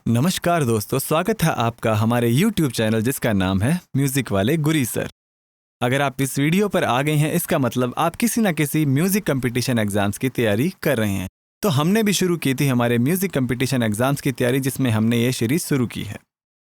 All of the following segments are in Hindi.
नमस्कार दोस्तों, स्वागत है आपका हमारे YouTube चैनल जिसका नाम है म्यूजिक वाले गुरी सर। अगर आप इस वीडियो पर आ गए हैं, इसका मतलब आप किसी न किसी म्यूजिक कंपटीशन एग्जाम्स की तैयारी कर रहे हैं। तो हमने भी शुरू की थी हमारे म्यूजिक कंपटीशन एग्जाम्स की तैयारी, जिसमें हमने ये सीरीज शुरू की है।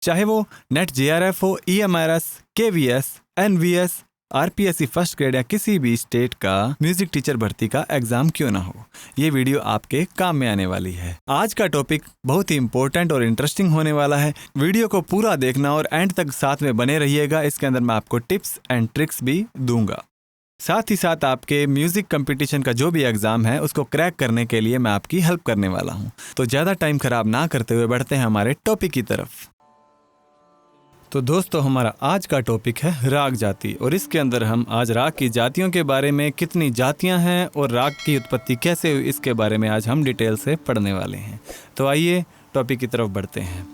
चाहे वो नेट JRF हो, EMRS, KVS, NVS, RPSC first grade या किसी भी स्टेट का म्यूजिक टीचर भर्ती का एग्जाम क्यों ना हो, ये वीडियो आपके काम में आने वाली है। आज का टॉपिक बहुत ही इंपॉर्टेंट और इंटरेस्टिंग होने वाला है। वीडियो को पूरा देखना और एंड तक साथ में बने रहिएगा। इसके अंदर मैं आपको टिप्स एंड ट्रिक्स भी दूंगा। साथ ही साथ आपके म्यूजिक कंपटीशन का जो भी एग्जाम है उसको क्रैक करने के लिए मैं आपकी हेल्प करने वाला हूँ। तो ज़्यादा टाइम खराब ना करते हुए बढ़ते हैं हमारे टॉपिक की तरफ। तो दोस्तों, हमारा आज का टॉपिक है राग जाति, और इसके अंदर हम आज राग की जातियों के बारे में, कितनी जातियां हैं और राग की उत्पत्ति कैसे हुई, इसके बारे में आज हम डिटेल से पढ़ने वाले हैं। तो आइए टॉपिक की तरफ बढ़ते हैं।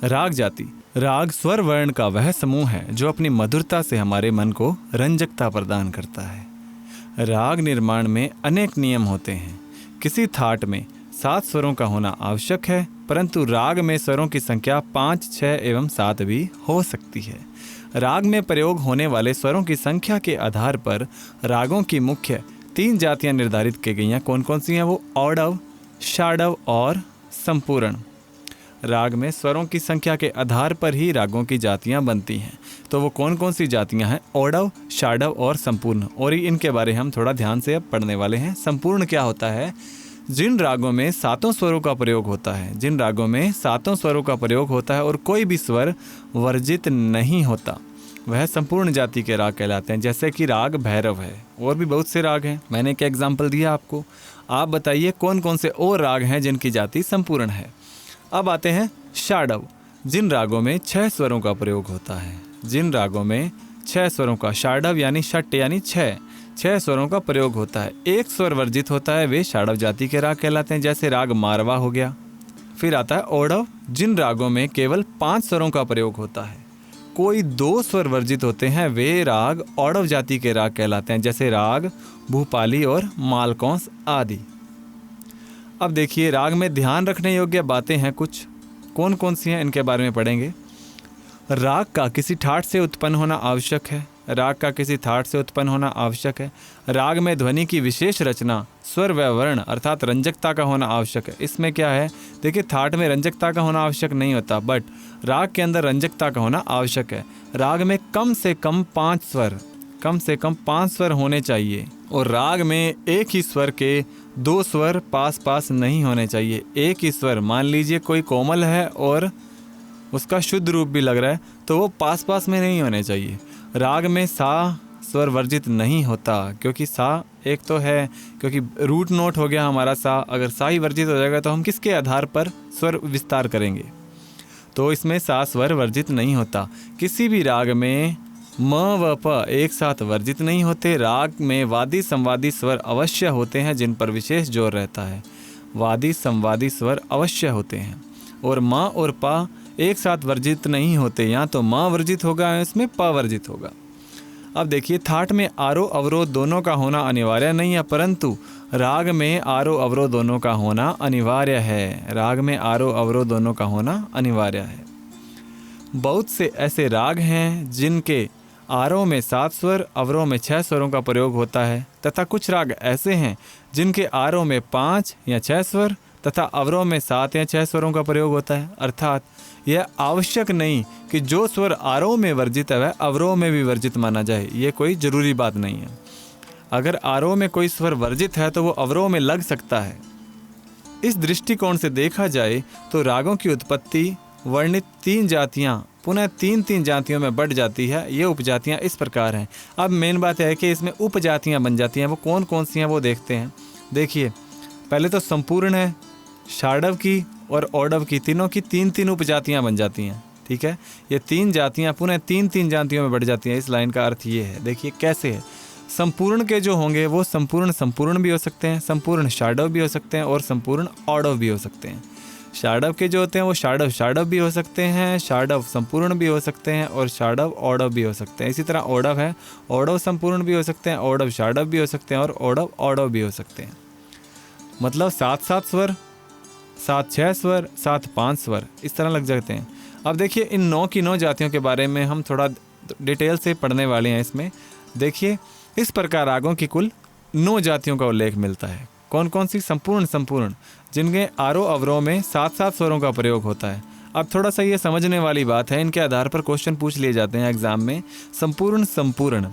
राग जाति। राग स्वर वर्ण का वह समूह है जो अपनी मधुरता से हमारे मन को रंजकता प्रदान करता है। राग निर्माण में अनेक नियम होते हैं। किसी थाट में 7 स्वरों का होना आवश्यक है, परंतु राग में स्वरों की संख्या 5, 6 एवं 7 भी हो सकती है। राग में प्रयोग होने वाले स्वरों की संख्या के आधार पर रागों की मुख्य 3 जातियां निर्धारित की गई हैं। कौन कौन सी हैं वो? औडव, षाडव और संपूर्ण। राग में स्वरों की संख्या के आधार पर ही रागों की जातियां बनती हैं। तो वो कौन कौन सी जातियां हैं? औडव, षाडव और संपूर्ण। और इनके बारे हम थोड़ा ध्यान से अब पढ़ने वाले हैं। संपूर्ण क्या होता है? जिन रागों में 7 स्वरों का प्रयोग होता है, जिन रागों में 7 स्वरों का प्रयोग होता है और कोई भी स्वर वर्जित नहीं होता, वह संपूर्ण जाति के राग कहलाते हैं। जैसे कि राग भैरव है, और भी बहुत से राग हैं। मैंने एक एग्जाम्पल दिया आपको। आप बताइए कौन कौन से और राग हैं जिनकी जाति संपूर्ण है। अब आते हैं षाडव। जिन रागों में 6 स्वरों का प्रयोग होता है, जिन रागों में 6 स्वरों का, षाडव यानी षट यानी 6 स्वरों का प्रयोग होता है, एक स्वर वर्जित होता है, वे षाडव जाति के राग कहलाते हैं। जैसे राग मारवा हो गया। फिर आता है औडव। जिन रागों में केवल 5 स्वरों का प्रयोग होता है, कोई 2 स्वर वर्जित होते हैं, वे राग औडव जाति के राग कहलाते हैं। जैसे राग भूपाली और मालकौंस आदि। अब देखिए, राग में ध्यान रखने योग्य बातें हैं कुछ। कौन कौन सी हैं इनके बारे में पढ़ेंगे। राग का किसी ठाट से उत्पन्न होना आवश्यक है। राग का किसी थाट से उत्पन्न होना आवश्यक है। राग में ध्वनि की विशेष रचना, स्वर व वर्ण अर्थात रंजकता का होना आवश्यक है। इसमें क्या है, देखिए, थाट में रंजकता का होना आवश्यक नहीं होता, बट राग के अंदर रंजकता का होना आवश्यक है। राग में कम से कम 5 स्वर होने चाहिए, और राग में एक ही स्वर के 2 स्वर पास पास नहीं होने चाहिए। एक ही स्वर, मान लीजिए कोई कोमल है और उसका शुद्ध रूप भी लग रहा है, तो वो पास पास में नहीं होने चाहिए। राग में सा स्वर वर्जित नहीं होता, क्योंकि सा एक तो है, क्योंकि रूट नोट हो गया हमारा सा। अगर सा ही वर्जित हो जाएगा तो हम किसके आधार पर स्वर विस्तार करेंगे? तो इसमें सा स्वर वर्जित नहीं होता। किसी भी राग में म व प एक साथ वर्जित नहीं होते। राग में वादी संवादी स्वर अवश्य होते हैं, जिन पर विशेष जोर रहता है। वादी संवादी स्वर अवश्य होते हैं, और म और प एक साथ वर्जित नहीं होते। या तो माँ वर्जित होगा या इसमें प वर्जित होगा। अब देखिए, थाट में आरोह अवरोध दोनों का होना अनिवार्य नहीं है, परंतु राग में आरोह अवरोध दोनों का होना अनिवार्य है। राग में आरोह अवरोध दोनों का होना अनिवार्य है। बहुत से ऐसे राग हैं जिनके आरोह में 7 स्वर, अवरोह में 6 स्वरों का प्रयोग होता है, तथा कुछ राग ऐसे हैं जिनके आरोह में 5 या 6 स्वर तथा अवरोह में 7 या 6 स्वरों का प्रयोग होता है। अर्थात यह आवश्यक नहीं कि जो स्वर आरोह में वर्जित है वह अवरोह में भी वर्जित माना जाए। ये कोई जरूरी बात नहीं है। अगर आरोह में कोई स्वर वर्जित है तो वो अवरोह में लग सकता है। इस दृष्टिकोण से देखा जाए तो रागों की उत्पत्ति वर्णित 3 जातियां पुनः 3 जातियों में बढ़ जाती है। ये उपजातियां इस प्रकार हैं। अब मेन बात है कि इसमें उपजातियां बन जाती हैं। वो कौन कौन सी हैं वो देखते हैं। देखिए, पहले तो संपूर्ण है, षाडव की और औडव की, तीनों की 3 उपजातियां बन जाती हैं। ठीक है, ये 3 जातियां पुनः 3 जातियों में बढ़ जाती हैं। इस लाइन का अर्थ ये है। देखिए कैसे है। संपूर्ण के जो होंगे वो संपूर्ण भी हो सकते हैं, संपूर्ण षाडव भी हो सकते हैं, और संपूर्ण औडव भी हो सकते हैं। षाडव के जो होते हैं वो षाडव भी हो सकते हैं, षाडव संपूर्ण भी हो सकते हैं, और षाडव औडव भी हो सकते हैं। इसी तरह औडव है, औडव संपूर्ण भी हो सकते हैं, औडव षाडव भी हो सकते हैं, और औडव औडव भी हो सकते हैं। मतलब 7 स्वर साथ 6 स्वर, साथ 5 स्वर, इस तरह लग जाते हैं। अब देखिए इन 9 की 9 जातियों के बारे में हम थोड़ा डिटेल से पढ़ने वाले हैं इसमें। देखिए इस प्रकार रागों की कुल 9 जातियों का उल्लेख मिलता है। कौन कौन सी? संपूर्ण, जिनके आरोह अवरोह में 7-7 स्वरों का प्रयोग होता है। अब थोड़ा सा ये समझने वाली बात है, इनके आधार पर क्वेश्चन पूछ लिए जाते हैं एग्जाम में। संपूर्ण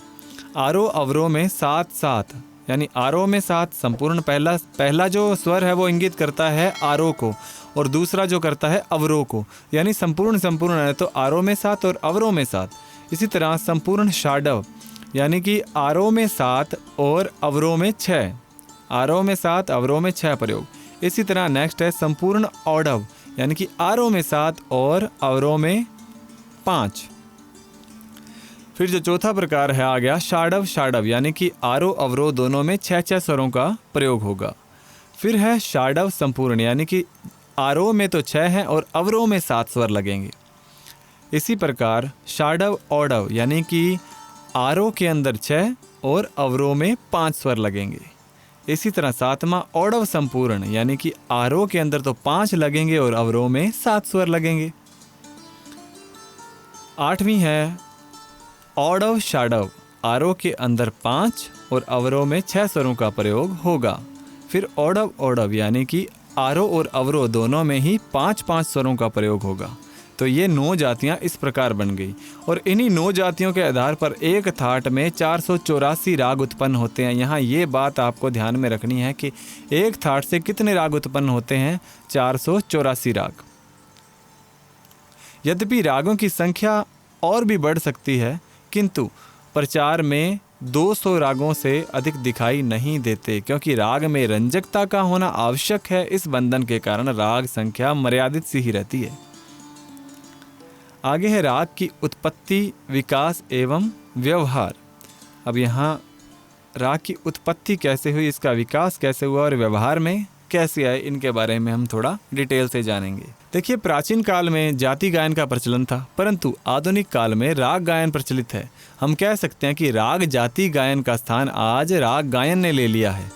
आरोह अवरोह में 7-7, यानी आरोह में 7, संपूर्ण पहला जो स्वर है वो इंगित करता है आरोह को, और दूसरा जो करता है अवरोह को, यानी संपूर्ण है तो आरोह में 7 और अवरोह में 7। इसी तरह संपूर्ण षाडव, यानी कि आरोह में 7 और अवरोह में 6, आरोह में 7 अवरोह में 6 प्रयोग। इसी तरह नेक्स्ट है संपूर्ण औडव, यानी कि आरोह में 7 और अवरोह में 5। फिर जो चौथा प्रकार है आ गया षाडव, यानी कि आरोह अवरोह दोनों में 6-6 स्वरों का प्रयोग होगा। फिर है षाडव संपूर्ण, यानी कि आरोह में तो 6 हैं और अवरोह में 7 स्वर लगेंगे। इसी प्रकार षाडव औडव, यानी कि आरोह के अंदर 6 और अवरोह में 5 स्वर लगेंगे। इसी तरह सातवां औडव संपूर्ण, यानी कि आरोह के अंदर तो 5 लगेंगे और अवरोह में 7 स्वर लगेंगे। 8वीं है औडव षाडव, आरोह के अंदर 5 और अवरोह में 6 स्वरों का प्रयोग होगा। फिर औडव, यानी कि आरोह और अवरोह दोनों में ही 5-5 स्वरों का प्रयोग होगा। तो ये 9 जातियाँ इस प्रकार बन गई, और इन्हीं 9 जातियों के आधार पर एक थाट में 484 राग उत्पन्न होते हैं। यहाँ ये बात आपको ध्यान में रखनी है कि एक थाट से कितने राग उत्पन्न होते हैं? 484 राग। यद्यपि रागों की संख्या और भी बढ़ सकती है, किंतु प्रचार में 200 रागों से अधिक दिखाई नहीं देते, क्योंकि राग में रंजकता का होना आवश्यक है। इस बंधन के कारण राग संख्या मर्यादित सी ही रहती है। आगे है राग की उत्पत्ति, विकास एवं व्यवहार। अब यहाँ राग की उत्पत्ति कैसे हुई, इसका विकास कैसे हुआ और व्यवहार में कैसे आए, इनके बारे में हम थोड़ा डिटेल से जानेंगे। देखिए प्राचीन काल में जाति गायन का प्रचलन था, परंतु आधुनिक काल में राग गायन प्रचलित है। हम कह सकते हैं कि राग जाति गायन का स्थान आज राग गायन ने ले लिया है।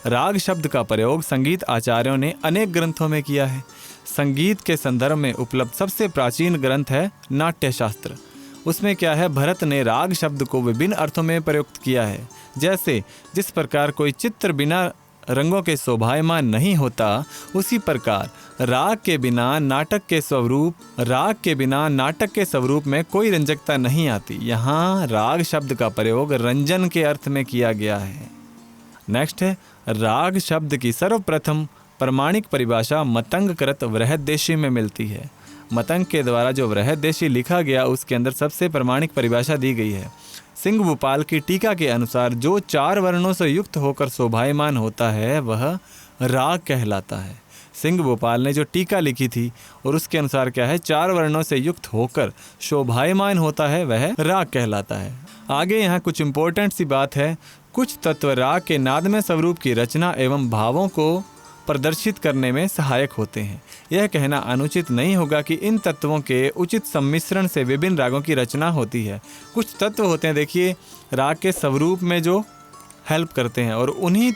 राग शब्द का प्रयोग संगीत आचार्यों ने अनेक ग्रंथों में किया है। संगीत के संदर्भ में उपलब्ध सबसे प्राचीन ग्रंथ है नाट्यशास्त्र। उसमें क्या है, भरत ने राग शब्द को विभिन्न अर्थों में प्रयुक्त किया है। जैसे जिस प्रकार कोई चित्र बिना रंगों के शोभायमान नहीं होता, उसी प्रकार राग के बिना नाटक के स्वरूप में कोई रंजकता नहीं आती। यहाँ राग शब्द का प्रयोग रंजन के अर्थ में किया गया है। नेक्स्ट है राग शब्द की सर्वप्रथम प्रमाणिक परिभाषा मतंगकृत वृहद्देशी में मिलती है। मतंग के द्वारा जो वृहद्देशी लिखा गया उसके अंदर सबसे प्रमाणिक परिभाषा दी गई है। सिंह भोपाल की टीका के अनुसार जो 4 वर्णों से युक्त होकर शोभायमान होता है वह राग कहलाता है। सिंह भोपाल ने जो टीका लिखी थी और उसके अनुसार क्या है, 4 वर्णों से युक्त होकर शोभायमान होता है वह राग कहलाता है। आगे यहाँ कुछ इंपॉर्टेंट सी बात है। कुछ तत्व राग के नादमय स्वरूप की रचना एवं भावों को प्रदर्शित करने में सहायक होते हैं। यह कहना अनुचित नहीं होगा कि इन तत्वों के उचित सम्मिश्रण से विभिन्न रागों की रचना होती है। कुछ तत्व होते हैं देखिए राग के स्वरूप में जो हेल्प करते हैं, और उन्हीं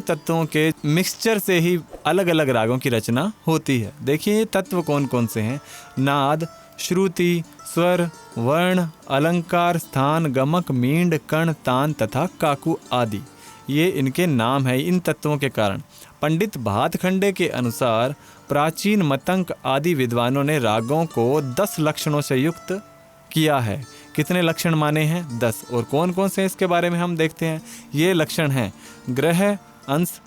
तत्वों के मिक्सचर से ही अलग अलग रागों की रचना होती है। देखिए ये तत्व कौन कौन से हैं। नाद, श्रुति, स्वर, वर्ण, अलंकार, स्थान, गमक, मींड, कण, तान तथा काकू आदि, ये इनके नाम है। इन तत्वों के कारण पंडित भातखंडे के अनुसार प्राचीन मतंग आदि विद्वानों ने रागों को 10 लक्षणों से युक्त किया है। कितने लक्षण माने हैं? 10। और कौन कौन से इसके बारे में हम देखते हैं। ये लक्षण हैं ग्रह, अंश,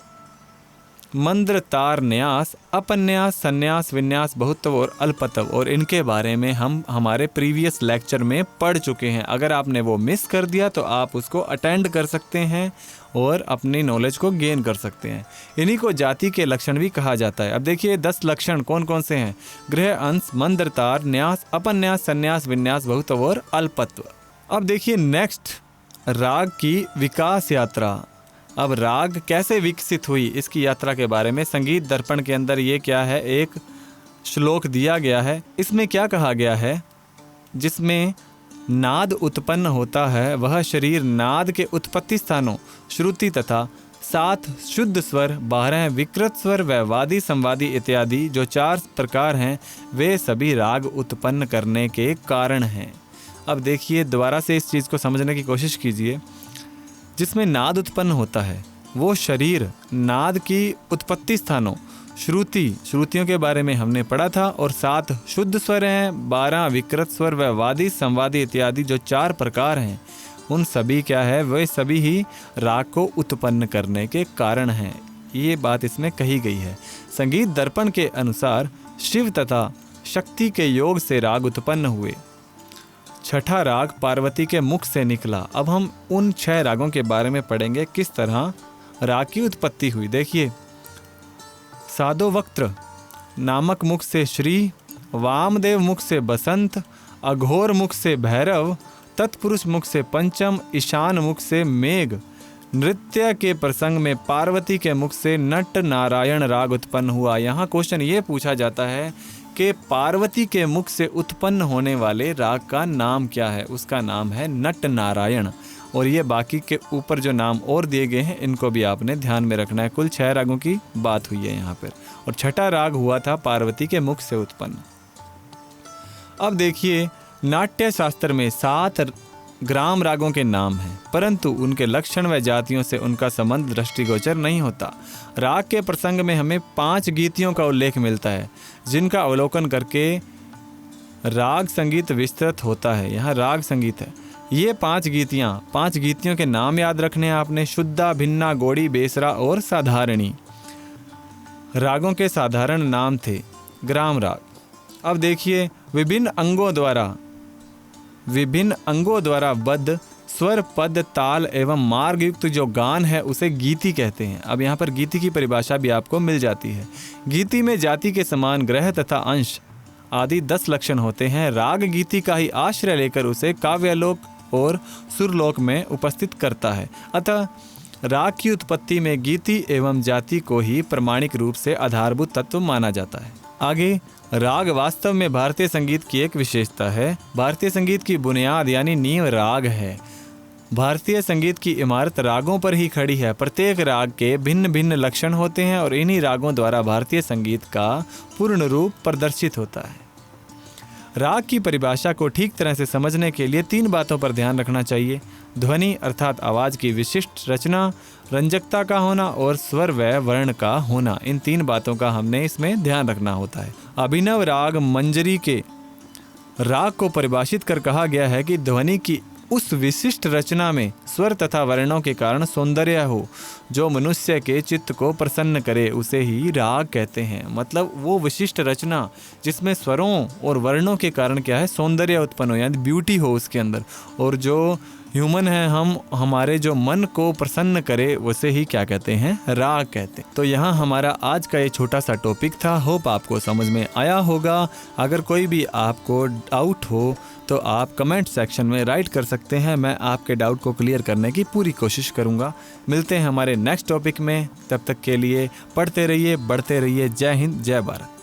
मंद्र, तार, न्यास, अपन्यास, संन्यास, विन्यास, बहुत्व और अल्पत्व। और इनके बारे में हम हमारे प्रीवियस लेक्चर में पढ़ चुके हैं। अगर आपने वो मिस कर दिया तो आप उसको अटेंड कर सकते हैं और अपनी नॉलेज को गेन कर सकते हैं। इन्हीं को जाति के लक्षण भी कहा जाता है। अब देखिए 10 लक्षण कौन कौन से हैं। ग्रह, अंश, मंद्र, तार, न्यास, अपन्यास, संन्यास, विन्यास, बहुत्व और अल्पत्व। अब देखिए नेक्स्ट राग की विकास यात्रा। अब राग कैसे विकसित हुई इसकी यात्रा के बारे में संगीत दर्पण के अंदर ये क्या है, एक श्लोक दिया गया है। इसमें क्या कहा गया है, जिसमें नाद उत्पन्न होता है वह शरीर नाद के उत्पत्ति स्थानों श्रुति तथा 7 शुद्ध स्वर, 12 विकृत स्वर व वादी संवादी इत्यादि जो 4 प्रकार हैं, वे सभी राग उत्पन्न करने के कारण हैं। अब देखिए, दोबारा से इस चीज़ को समझने की कोशिश कीजिए। जिसमें नाद उत्पन्न होता है वो शरीर, नाद की उत्पत्ति स्थानों, श्रुतियों के बारे में हमने पढ़ा था, और 7 शुद्ध स्वर हैं, 12 विकृत स्वर व वादी संवादी इत्यादि जो 4 प्रकार हैं, उन सभी क्या है, वे सभी ही राग को उत्पन्न करने के कारण हैं। ये बात इसमें कही गई है। संगीत दर्पण के अनुसार शिव तथा शक्ति के योग से राग उत्पन्न हुए। छठा राग पार्वती के मुख से निकला। अब हम उन 6 रागों के बारे में पढ़ेंगे, किस तरह राग की उत्पत्ति हुई। देखिए, साधोवक्त्र नामक मुख से श्री, वामदेव मुख से बसंत, अघोर मुख से भैरव, तत्पुरुष मुख से पंचम, ईशान मुख से मेघ। नृत्य के प्रसंग में पार्वती के मुख से नट नारायण राग उत्पन्न हुआ। यहाँ क्वेश्चन ये पूछा जाता है कि पार्वती के मुख से उत्पन्न होने वाले राग का नाम क्या है। उसका नाम है नट नारायण। और ये बाकी के ऊपर जो नाम और दिए गए हैं, इनको भी आपने ध्यान में रखना है। कुल 6 रागों की बात हुई है यहाँ पर, और छठा राग हुआ था पार्वती के मुख से उत्पन्न। अब देखिए, नाट्य शास्त्र में 7 ग्राम रागों के नाम हैं, परंतु उनके लक्षण व जातियों से उनका संबंध दृष्टिगोचर नहीं होता। राग के प्रसंग में हमें 5 गीतियों का उल्लेख मिलता है, जिनका अवलोकन करके राग संगीत विस्तृत होता है। यहाँ राग संगीत है। ये 5 गीतियों के नाम याद रखने हैं आपने। शुद्धा, भिन्ना, गौड़ी, बेसरा और साधारणी। रागों के साधारण नाम थे ग्राम राग। अब देखिए, विभिन्न अंगों द्वारा बद्ध स्वर, पद, ताल एवं मार्ग युक्त जो गान है उसे गीति कहते हैं। अब यहाँ पर गीति की परिभाषा भी आपको मिल जाती है। गीति में जाति के समान ग्रह तथा अंश आदि 10 लक्षण होते हैं। राग गीति का ही आश्रय लेकर उसे काव्यलोक और सुरलोक में उपस्थित करता है। अतः राग की उत्पत्ति में गीति एवं जाति को ही प्रमाणिक रूप से आधारभूत तत्व माना जाता है। आगे, राग वास्तव में भारतीय संगीत की एक विशेषता है। भारतीय संगीत की बुनियाद यानी नींव राग है। भारतीय संगीत की इमारत रागों पर ही खड़ी है। प्रत्येक राग के भिन्न भिन्न लक्षण होते हैं और इन्हीं रागों द्वारा भारतीय संगीत का पूर्ण रूप प्रदर्शित होता है। राग की परिभाषा को ठीक तरह से समझने के लिए 3 बातों पर ध्यान रखना चाहिए। ध्वनि अर्थात आवाज़ की विशिष्ट रचना, रंजकता का होना और स्वर व वर्ण का होना। इन 3 बातों का हमने इसमें ध्यान रखना होता है। अभिनव राग मंजरी के राग को परिभाषित कर कहा गया है कि ध्वनि की उस विशिष्ट रचना में स्वर तथा वर्णों के कारण सौंदर्य हो, जो मनुष्य के चित्त को प्रसन्न करे, उसे ही राग कहते हैं। मतलब वो विशिष्ट रचना जिसमें स्वरों और वर्णों के कारण क्या है, सौंदर्य उत्पन्न हो, यानी ब्यूटी हो उसके अंदर, और जो ह्यूमन है हमारे जो मन को प्रसन्न करे, उसे ही क्या कहते हैं, राग कहते हैं। तो यहाँ हमारा आज का ये छोटा सा टॉपिक था। होप आपको समझ में आया होगा। अगर कोई भी आपको डाउट हो तो आप कमेंट सेक्शन में राइट कर सकते हैं। मैं आपके डाउट को क्लियर करने की पूरी कोशिश करूँगा। मिलते हैं हमारे नेक्स्ट टॉपिक में। तब तक के लिए पढ़ते रहिए, बढ़ते रहिए। जय हिंद, जय भारत।